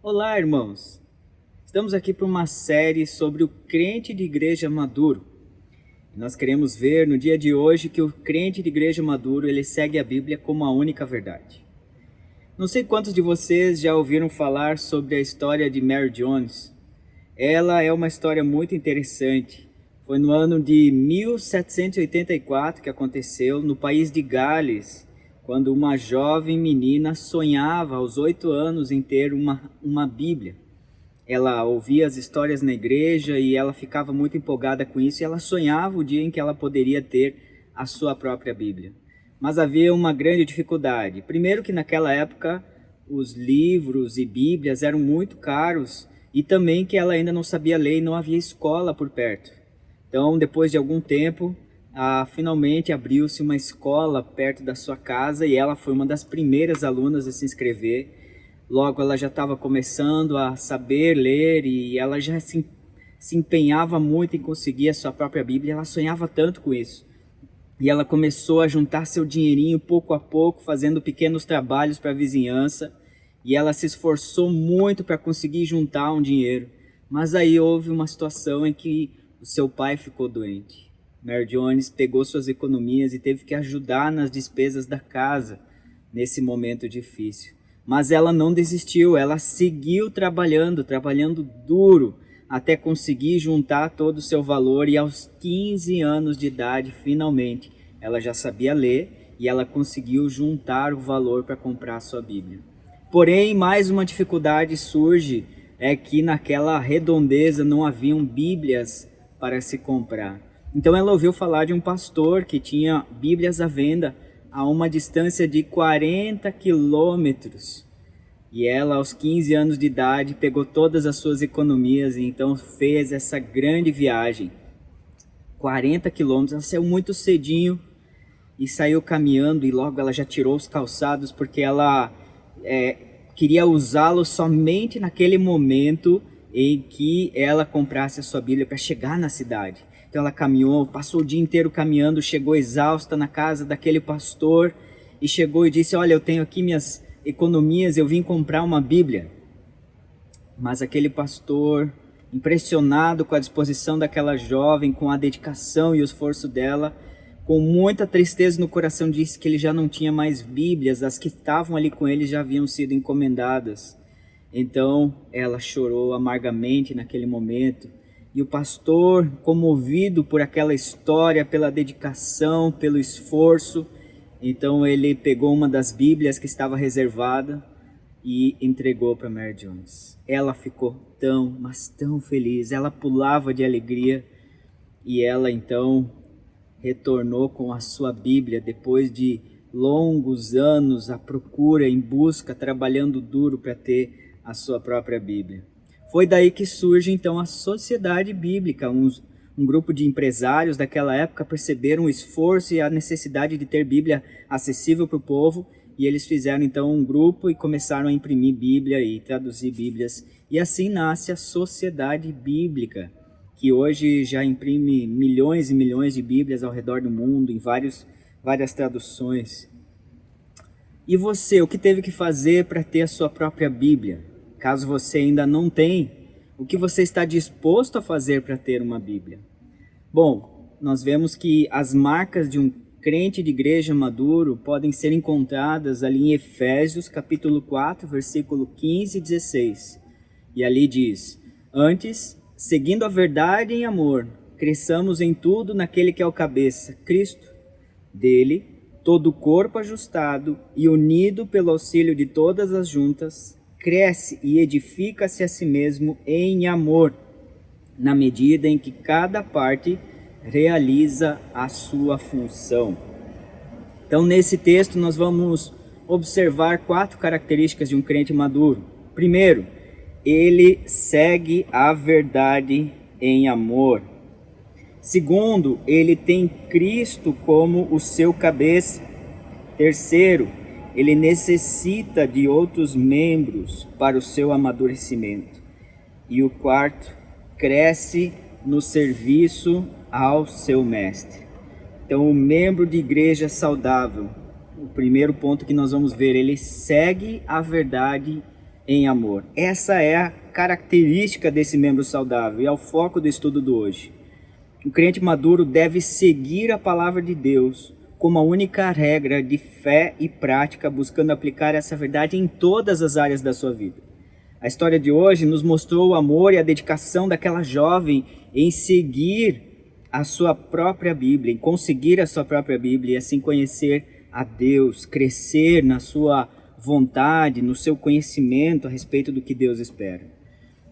Olá, irmãos! Estamos aqui para uma série sobre o crente de igreja maduro. Nós queremos ver no dia de hoje que o crente de igreja maduro ele segue a Bíblia como a única verdade. Não sei quantos de vocês já ouviram falar sobre a história de Mary Jones. Ela é uma história muito interessante. Foi no ano de 1784 que aconteceu no país de Gales, quando uma jovem menina sonhava aos 8 anos em ter uma Bíblia. Ela ouvia as histórias na igreja e ela ficava muito empolgada com isso e ela sonhava o dia em que ela poderia ter a sua própria Bíblia. Mas havia uma grande dificuldade. Primeiro que naquela época os livros e Bíblias eram muito caros e também que ela ainda não sabia ler e não havia escola por perto. Então, depois de algum tempo, finalmente abriu-se uma escola perto da sua casa e ela foi uma das primeiras alunas a se inscrever. Logo, ela já estava começando a saber ler e ela já se empenhava muito em conseguir a sua própria Bíblia. Ela sonhava tanto com isso. E ela começou a juntar seu dinheirinho pouco a pouco, fazendo pequenos trabalhos para a vizinhança. E ela se esforçou muito para conseguir juntar um dinheiro. Mas aí houve uma situação em que o seu pai ficou doente. Mary Jones pegou suas economias e teve que ajudar nas despesas da casa nesse momento difícil. Mas ela não desistiu, ela seguiu trabalhando duro, até conseguir juntar todo o seu valor e aos 15 anos de idade, finalmente, ela já sabia ler e ela conseguiu juntar o valor para comprar a sua Bíblia. Porém, mais uma dificuldade surge, é que naquela redondeza não haviam Bíblias para se comprar. Então ela ouviu falar de um pastor que tinha Bíblias à venda a uma distância de 40 quilômetros. E ela, aos 15 anos de idade, pegou todas as suas economias e então fez essa grande viagem. 40 quilômetros, ela saiu muito cedinho e saiu caminhando e logo ela já tirou os calçados porque ela queria usá-los somente naquele momento em que ela comprasse a sua Bíblia para chegar na cidade. Então ela caminhou, passou o dia inteiro caminhando, chegou exausta na casa daquele pastor e chegou e disse: olha, eu tenho aqui minhas economias, eu vim comprar uma Bíblia. Mas aquele pastor, impressionado com a disposição daquela jovem, com a dedicação e o esforço dela, com muita tristeza no coração, disse que ele já não tinha mais Bíblias, as que estavam ali com ele já haviam sido encomendadas. Então ela chorou amargamente naquele momento. E o pastor, comovido por aquela história, pela dedicação, pelo esforço, então ele pegou uma das Bíblias que estava reservada e entregou para Mary Jones. Ela ficou tão, mas tão feliz, ela pulava de alegria e ela então retornou com a sua Bíblia depois de longos anos à procura, em busca, trabalhando duro para ter a sua própria Bíblia. Foi daí que surge então a Sociedade Bíblica. Um grupo de empresários daquela época perceberam o esforço e a necessidade de ter Bíblia acessível para o povo e eles fizeram então um grupo e começaram a imprimir Bíblia e traduzir Bíblias. E assim nasce a Sociedade Bíblica, que hoje já imprime milhões e milhões de Bíblias ao redor do mundo, em várias traduções. E você, o que teve que fazer para ter a sua própria Bíblia? Caso você ainda não tem, o que você está disposto a fazer para ter uma Bíblia? Bom, nós vemos que as marcas de um crente de igreja maduro podem ser encontradas ali em Efésios capítulo 4, versículo 15 e 16. E ali diz: antes, seguindo a verdade em amor, cresçamos em tudo naquele que é o cabeça, Cristo. Dele, todo o corpo ajustado e unido pelo auxílio de todas as juntas, cresce e edifica-se a si mesmo em amor, na medida em que cada parte realiza a sua função. Então, nesse texto, nós vamos observar 4 características de um crente maduro. Primeiro, ele segue a verdade em amor. Segundo, ele tem Cristo como o seu cabeça. Terceiro, ele necessita de outros membros para o seu amadurecimento. E o quarto, cresce no serviço ao seu mestre. Então, o membro de igreja saudável, o primeiro ponto que nós vamos ver, ele segue a verdade em amor. Essa é a característica desse membro saudável e é o foco do estudo de hoje. O crente maduro deve seguir a palavra de Deus como a única regra de fé e prática, buscando aplicar essa verdade em todas as áreas da sua vida. A história de hoje nos mostrou o amor e a dedicação daquela jovem em seguir a sua própria Bíblia, em conseguir a sua própria Bíblia e assim conhecer a Deus, crescer na sua vontade, no seu conhecimento a respeito do que Deus espera.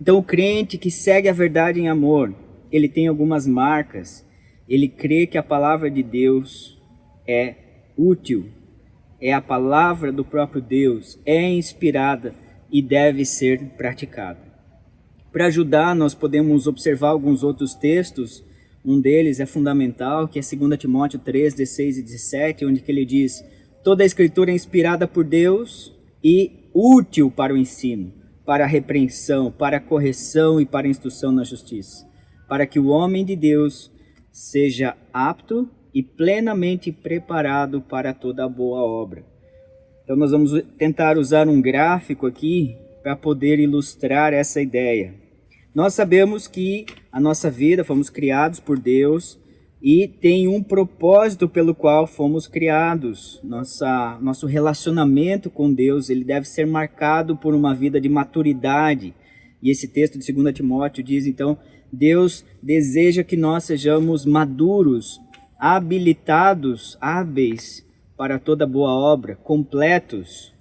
Então o crente que segue a verdade em amor, ele tem algumas marcas. Ele crê que a palavra de Deus é útil, é a palavra do próprio Deus, é inspirada e deve ser praticada. Para ajudar, nós podemos observar alguns outros textos. Um deles é fundamental, que é 2 Timóteo 3, 16 e 17, onde que ele diz: toda a escritura é inspirada por Deus e útil para o ensino, para a repreensão, para a correção e para a instrução na justiça, para que o homem de Deus seja apto e plenamente preparado para toda boa obra. Então nós vamos tentar usar um gráfico aqui para poder ilustrar essa ideia. Nós sabemos que a nossa vida, fomos criados por Deus e tem um propósito pelo qual fomos criados. Nosso relacionamento com Deus, ele deve ser marcado por uma vida de maturidade. E esse texto de 2 Timóteo diz, então, Deus deseja que nós sejamos maduros, habilitados, hábeis para toda boa obra, completos.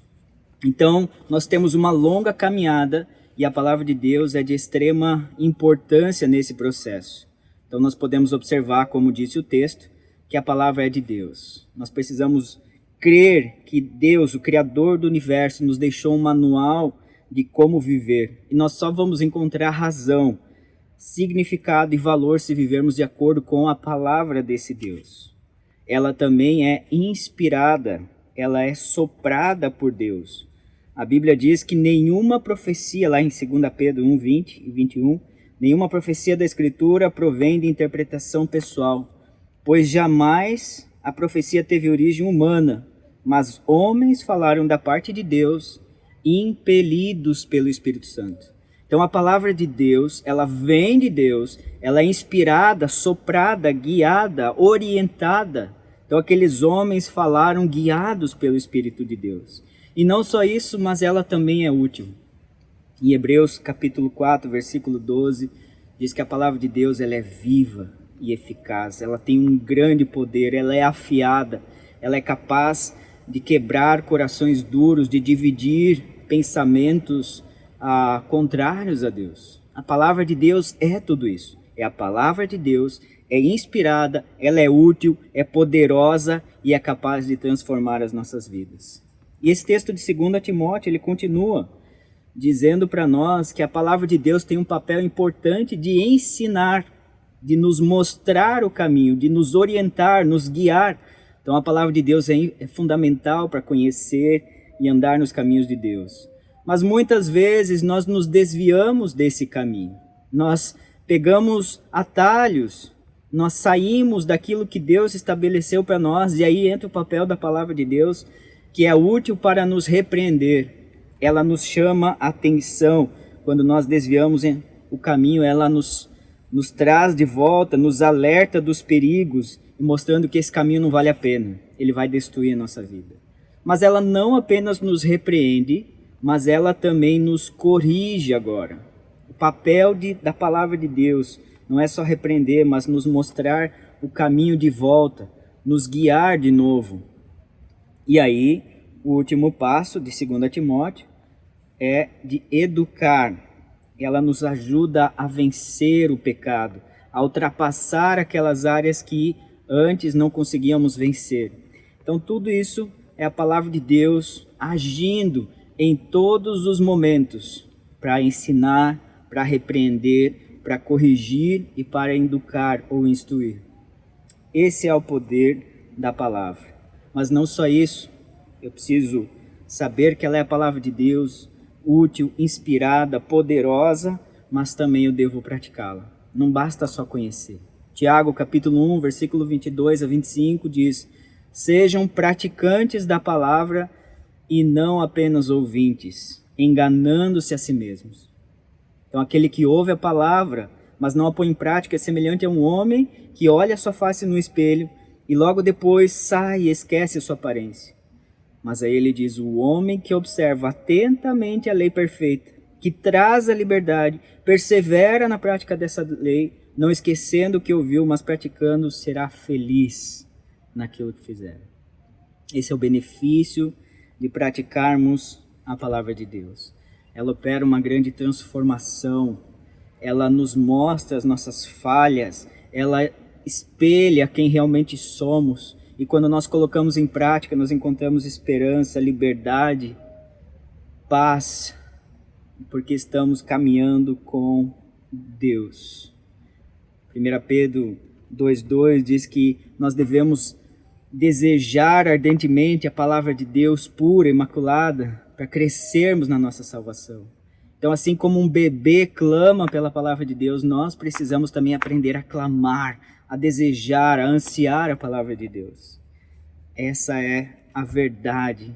Então, nós temos uma longa caminhada e a palavra de Deus é de extrema importância nesse processo. Então, nós podemos observar, como disse o texto, que a palavra é de Deus. Nós precisamos crer que Deus, o Criador do universo, nos deixou um manual de como viver. E nós só vamos encontrar razão, significado e valor se vivermos de acordo com a palavra desse Deus. Ela também é inspirada, ela é soprada por Deus. A Bíblia diz que nenhuma profecia, lá em 2 Pedro 1, 20 e 21, nenhuma profecia da Escritura provém de interpretação pessoal, pois jamais a profecia teve origem humana, mas homens falaram da parte de Deus, impelidos pelo Espírito Santo. Então a palavra de Deus, ela vem de Deus, ela é inspirada, soprada, guiada, orientada. Então aqueles homens falaram guiados pelo Espírito de Deus. E não só isso, mas ela também é útil. Em Hebreus capítulo 4, versículo 12, diz que a palavra de Deus ela é viva e eficaz. Ela tem um grande poder, ela é afiada, ela é capaz de quebrar corações duros, de dividir pensamentos contrários a Deus. A palavra de Deus é tudo isso. É a palavra de Deus, é inspirada, ela é útil, é poderosa e é capaz de transformar as nossas vidas. E esse texto de 2 Timóteo, ele continua dizendo para nós que a palavra de Deus tem um papel importante de ensinar, de nos mostrar o caminho, de nos orientar, nos guiar. Então a palavra de Deus é fundamental para conhecer e andar nos caminhos de Deus. Mas muitas vezes nós nos desviamos desse caminho. Nós pegamos atalhos, nós saímos daquilo que Deus estabeleceu para nós, e aí entra o papel da palavra de Deus, que é útil para nos repreender. Ela nos chama a atenção quando nós desviamos o caminho, ela nos traz de volta, nos alerta dos perigos, mostrando que esse caminho não vale a pena, ele vai destruir a nossa vida. Mas ela não apenas nos repreende, mas ela também nos corrige agora. O papel da palavra de Deus não é só repreender, mas nos mostrar o caminho de volta, nos guiar de novo. E aí, o último passo de 2 Timóteo é de educar. Ela nos ajuda a vencer o pecado, a ultrapassar aquelas áreas que antes não conseguíamos vencer. Então tudo isso é a palavra de Deus agindo em todos os momentos para ensinar, para repreender, para corrigir e para educar ou instruir. Esse é o poder da palavra. Mas não só isso, eu preciso saber que ela é a palavra de Deus, útil, inspirada, poderosa, mas também eu devo praticá-la. Não basta só conhecer. Tiago, capítulo 1, versículo 22 a 25 diz: sejam praticantes da palavra e não apenas ouvintes, enganando-se a si mesmos. Então aquele que ouve a palavra, mas não a põe em prática, é semelhante a um homem que olha a sua face no espelho e logo depois sai e esquece a sua aparência. Mas aí ele diz, o homem que observa atentamente a lei perfeita, que traz a liberdade, persevera na prática dessa lei, não esquecendo o que ouviu, mas praticando, será feliz naquilo que fizer. Esse é o benefício de praticarmos a palavra de Deus. Ela opera uma grande transformação, ela nos mostra as nossas falhas, ela espelha quem realmente somos, e quando nós colocamos em prática, nós encontramos esperança, liberdade, paz, porque estamos caminhando com Deus. 1 Pedro 2,2 diz que nós devemos desejar ardentemente a palavra de Deus pura, imaculada, para crescermos na nossa salvação. Então, assim como um bebê clama pela palavra de Deus, nós precisamos também aprender a clamar, a desejar, a ansiar a palavra de Deus. Essa é a verdade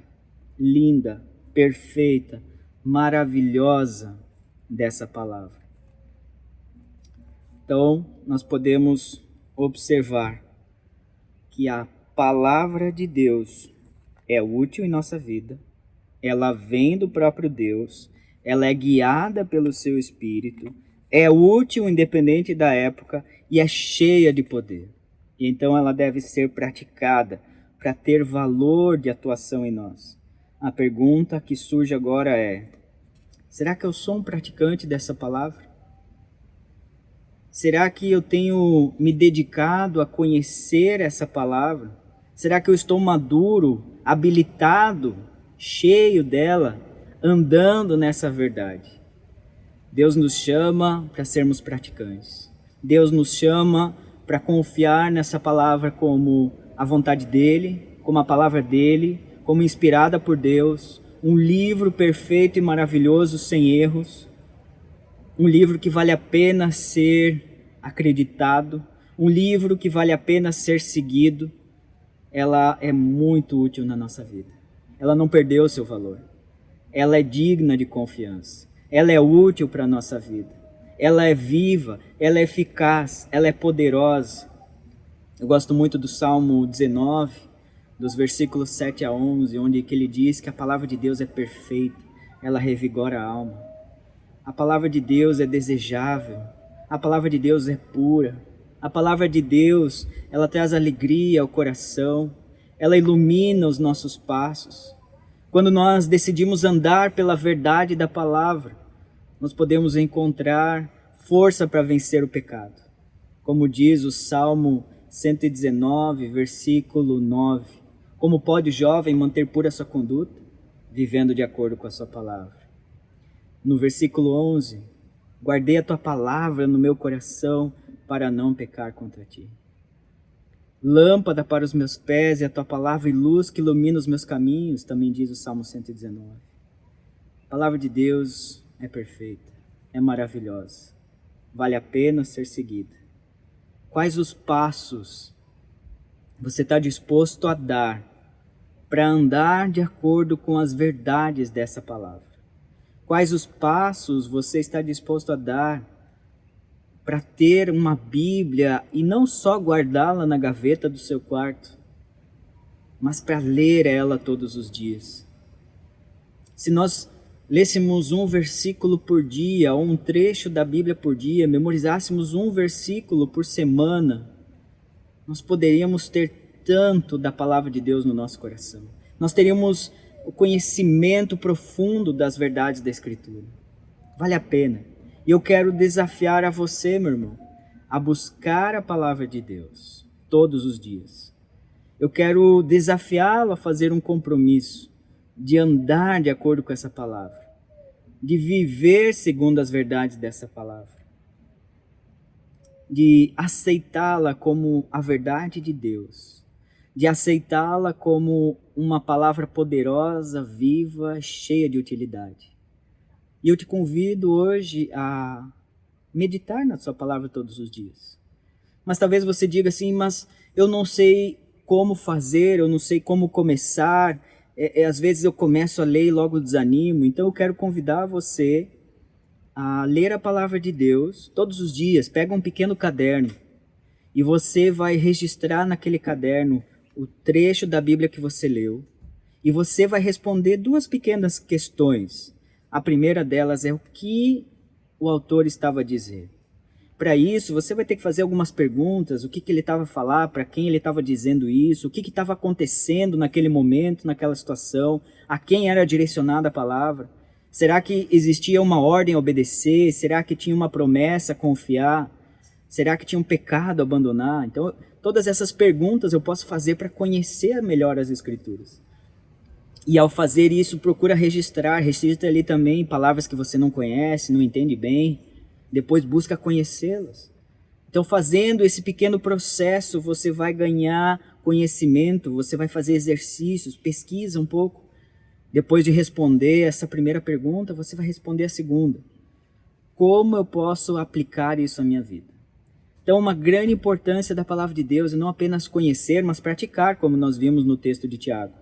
linda, perfeita, maravilhosa dessa palavra. Então, nós podemos observar que a palavra de Deus é útil em nossa vida, ela vem do próprio Deus, ela é guiada pelo seu Espírito, é útil independente da época e é cheia de poder. E então ela deve ser praticada para ter valor de atuação em nós. A pergunta que surge agora é, será que eu sou um praticante dessa palavra? Será que eu tenho me dedicado a conhecer essa palavra? Será que eu estou maduro, habilitado, cheio dela, andando nessa verdade? Deus nos chama para sermos praticantes. Deus nos chama para confiar nessa palavra como a vontade dEle, como a palavra dEle, como inspirada por Deus, um livro perfeito e maravilhoso, sem erros, um livro que vale a pena ser acreditado, um livro que vale a pena ser seguido. Ela é muito útil na nossa vida. Ela não perdeu seu valor. Ela é digna de confiança. Ela é útil para a nossa vida. Ela é viva, ela é eficaz, ela é poderosa. Eu gosto muito do Salmo 19, dos versículos 7 a 11, onde ele diz que a palavra de Deus é perfeita, ela revigora a alma. A palavra de Deus é desejável, a palavra de Deus é pura, a palavra de Deus, ela traz alegria ao coração, ela ilumina os nossos passos. Quando nós decidimos andar pela verdade da palavra, nós podemos encontrar força para vencer o pecado. Como diz o Salmo 119, versículo 9, como pode o jovem manter pura sua conduta? Vivendo de acordo com a sua palavra. No versículo 11, guardei a tua palavra no meu coração para não pecar contra ti. Lâmpada para os meus pés e a tua palavra e luz que ilumina os meus caminhos, também diz o Salmo 119. A palavra de Deus é perfeita, é maravilhosa, vale a pena ser seguida. Quais os passos você está disposto a dar para andar de acordo com as verdades dessa palavra? Quais os passos você está disposto a dar para ter uma Bíblia e não só guardá-la na gaveta do seu quarto, mas para ler ela todos os dias? Se nós lêssemos um versículo por dia, ou um trecho da Bíblia por dia, memorizássemos um versículo por semana, nós poderíamos ter tanto da palavra de Deus no nosso coração. Nós teríamos o conhecimento profundo das verdades da Escritura. Vale a pena. E eu quero desafiar a você, meu irmão, a buscar a palavra de Deus todos os dias. Eu quero desafiá-lo a fazer um compromisso de andar de acordo com essa palavra, de viver segundo as verdades dessa palavra, de aceitá-la como a verdade de Deus, de aceitá-la como uma palavra poderosa, viva, cheia de utilidade. E eu te convido hoje a meditar na sua palavra todos os dias. Mas talvez você diga assim, mas eu não sei como fazer, eu não sei como começar, às vezes eu começo a ler e logo desanimo. Então eu quero convidar você a ler a palavra de Deus todos os dias. Pega um pequeno caderno e você vai registrar naquele caderno o trecho da Bíblia que você leu. E você vai responder duas pequenas questões. A primeira delas é o que o autor estava a dizer. Para isso, você vai ter que fazer algumas perguntas, o que ele estava a falar, para quem ele estava dizendo isso, o que estava acontecendo naquele momento, naquela situação, a quem era direcionada a palavra. Será que existia uma ordem a obedecer? Será que tinha uma promessa a confiar? Será que tinha um pecado a abandonar? Então, todas essas perguntas eu posso fazer para conhecer melhor as Escrituras. E ao fazer isso, procura registra ali também palavras que você não conhece, não entende bem. Depois busca conhecê-las. Então, fazendo esse pequeno processo, você vai ganhar conhecimento, você vai fazer exercícios, pesquisa um pouco. Depois de responder essa primeira pergunta, você vai responder a segunda. Como eu posso aplicar isso à minha vida? Então, uma grande importância da palavra de Deus é não apenas conhecer, mas praticar, como nós vimos no texto de Tiago.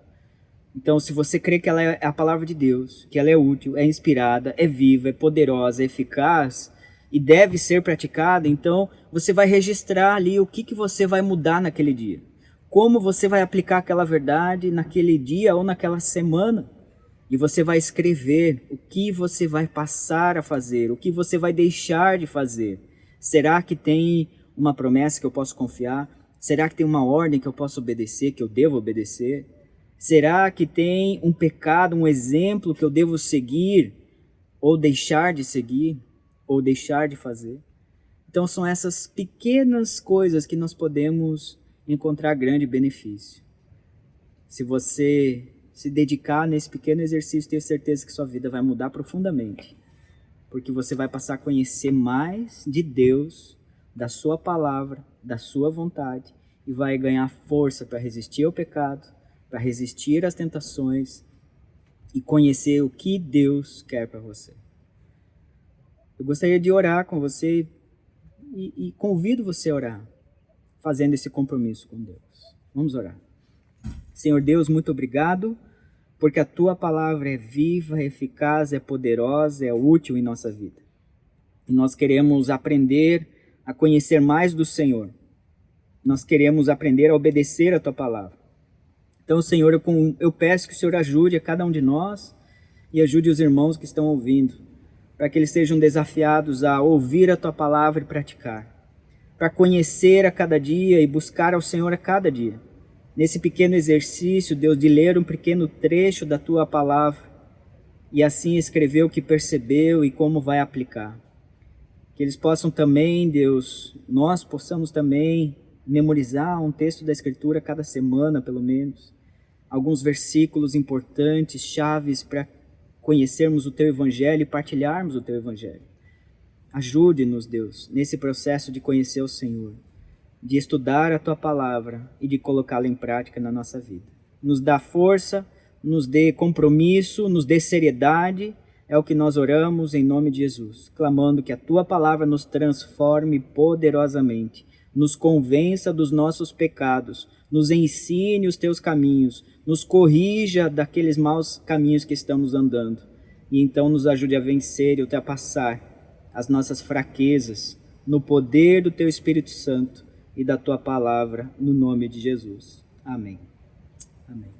Então, se você crê que ela é a palavra de Deus, que ela é útil, é inspirada, é viva, é poderosa, é eficaz e deve ser praticada, então você vai registrar ali o que você vai mudar naquele dia. Como você vai aplicar aquela verdade naquele dia ou naquela semana. E você vai escrever o que você vai passar a fazer, o que você vai deixar de fazer. Será que tem uma promessa que eu posso confiar? Será que tem uma ordem que eu posso obedecer, que eu devo obedecer? Será que tem um pecado, um exemplo que eu devo seguir ou deixar de seguir ou deixar de fazer? Então são essas pequenas coisas que nós podemos encontrar grande benefício. Se você se dedicar nesse pequeno exercício, tenho certeza que sua vida vai mudar profundamente, porque você vai passar a conhecer mais de Deus, da sua palavra, da sua vontade, e vai ganhar força para resistir ao pecado, para resistir às tentações e conhecer o que Deus quer para você. Eu gostaria de orar com você e convido você a orar, fazendo esse compromisso com Deus. Vamos orar. Senhor Deus, muito obrigado, porque a Tua palavra é viva, é eficaz, é poderosa, é útil em nossa vida. E nós queremos aprender a conhecer mais do Senhor. Nós queremos aprender a obedecer a Tua palavra. Então, Senhor, eu peço que o Senhor ajude a cada um de nós e ajude os irmãos que estão ouvindo, para que eles sejam desafiados a ouvir a Tua palavra e praticar, para conhecer a cada dia e buscar ao Senhor a cada dia. Nesse pequeno exercício, Deus, de ler um pequeno trecho da Tua palavra e assim escrever o que percebeu e como vai aplicar. Que eles possam também, Deus, nós possamos também memorizar um texto da Escritura cada semana, pelo menos. Alguns versículos importantes, chaves para conhecermos o Teu Evangelho e partilharmos o Teu Evangelho. Ajude-nos, Deus, nesse processo de conhecer o Senhor, de estudar a Tua palavra e de colocá-la em prática na nossa vida. Nos dá força, nos dê compromisso, nos dê seriedade, é o que nós oramos em nome de Jesus, clamando que a Tua palavra nos transforme poderosamente, nos convença dos nossos pecados, nos ensine os Teus caminhos, nos corrija daqueles maus caminhos que estamos andando, e então nos ajude a vencer e ultrapassar as nossas fraquezas no poder do Teu Espírito Santo e da Tua palavra, no nome de Jesus. Amém. Amém.